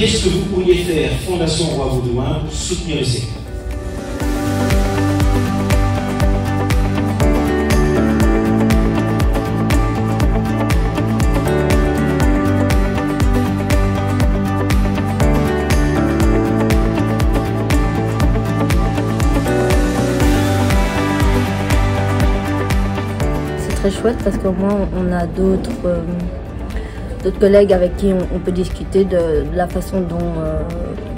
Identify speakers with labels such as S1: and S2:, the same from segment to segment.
S1: Qu'est-ce que vous pourriez faire, Fondation Roi Baudouin, pour soutenir le secteur?
S2: Très chouette parce qu'au moins on a d'autres collègues avec qui on peut discuter de la façon dont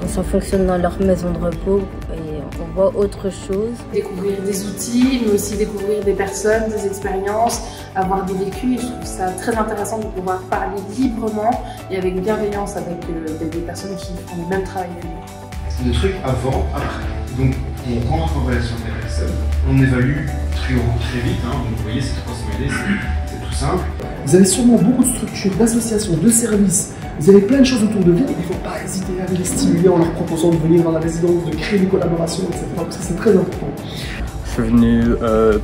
S2: ça fonctionne dans leur maison de repos et on voit autre chose.
S3: Découvrir des outils, mais aussi découvrir des personnes, des expériences, avoir des vécus. Je trouve ça très intéressant de pouvoir parler librement et avec bienveillance avec des personnes qui font le même travail que nous.
S4: Le truc avant, après. Donc on rentre en relation avec la personne, on évalue très vite, hein. Donc vous voyez ces 3 semaines, c'est tout simple.
S5: Vous avez sûrement beaucoup de structures, d'associations, de services, vous avez plein de choses autour de vous, il ne faut pas hésiter à les stimuler en leur proposant de venir dans la résidence, de créer des collaborations, etc. Parce que c'est très important.
S6: Je suis venu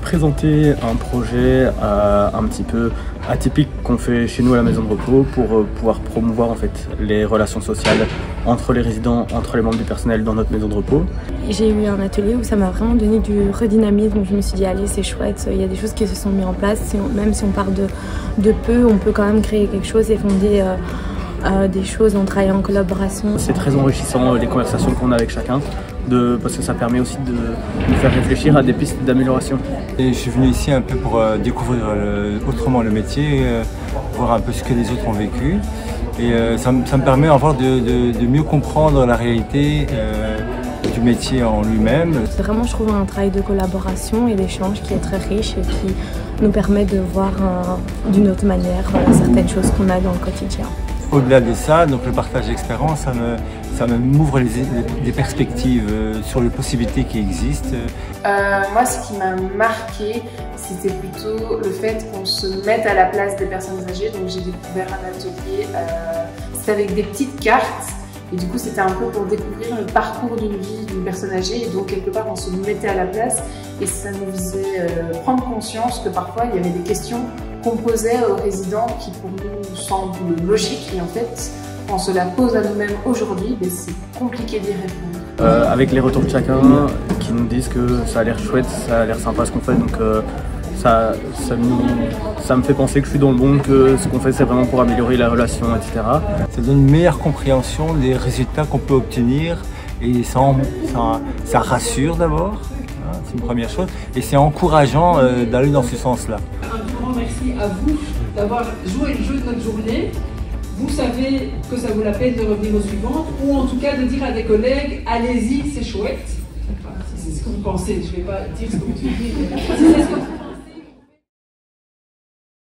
S6: présenter un projet un petit peu atypique qu'on fait chez nous à la maison de repos pour pouvoir promouvoir en fait les relations sociales entre les résidents, entre les membres du personnel dans notre maison de repos.
S7: J'ai eu un atelier où ça m'a vraiment donné du redynamisme, donc je me suis dit allez c'est chouette, il y a des choses qui se sont mises en place, même si on part de peu, on peut quand même créer quelque chose et fonder des choses en travaillant en collaboration.
S6: C'est très enrichissant les conversations qu'on a avec chacun. Parce que ça permet aussi de nous faire réfléchir à des pistes d'amélioration.
S8: Je suis venu ici un peu pour découvrir autrement le métier, voir un peu ce que les autres ont vécu. Et ça me permet de mieux comprendre la réalité du métier en lui-même.
S7: C'est vraiment, je trouve, un travail de collaboration et d'échange qui est très riche et qui nous permet de voir d'une autre manière certaines choses qu'on a dans le quotidien.
S8: Au-delà de ça, donc le partage d'expérience, ça m'ouvre des perspectives sur les possibilités qui existent.
S3: Moi, ce qui m'a marqué, c'était plutôt le fait qu'on se mette à la place des personnes âgées. Donc j'ai découvert un atelier, c'était avec des petites cartes. Et du coup, c'était un peu pour découvrir le parcours d'une vie d'une personne âgée. Et donc, quelque part, on se mettait à la place. Et ça nous faisait prendre conscience que parfois, il y avait des questions qu'on posait aux résidents qui, pour nous, semblent logiques. Et en fait, on se la pose à nous-mêmes aujourd'hui, mais c'est compliqué d'y répondre.
S6: Avec les retours de chacun qui nous disent que ça a l'air chouette, ça a l'air sympa ce qu'on fait. Donc, ça me fait penser que je suis dans le bon, que ce qu'on fait c'est vraiment pour améliorer la relation, etc.
S8: Ça donne une meilleure compréhension des résultats qu'on peut obtenir et ça rassure d'abord, hein, c'est une première chose, et c'est encourageant d'aller dans ce sens-là.
S9: Un grand merci à vous d'avoir joué le jeu de notre journée. Vous savez que ça vaut la peine de revenir au suivant, ou en tout cas de dire à des collègues, allez-y, c'est chouette. Enfin, si c'est ce que vous pensez, je ne vais pas dire ce que vous dites, mais si c'est ce que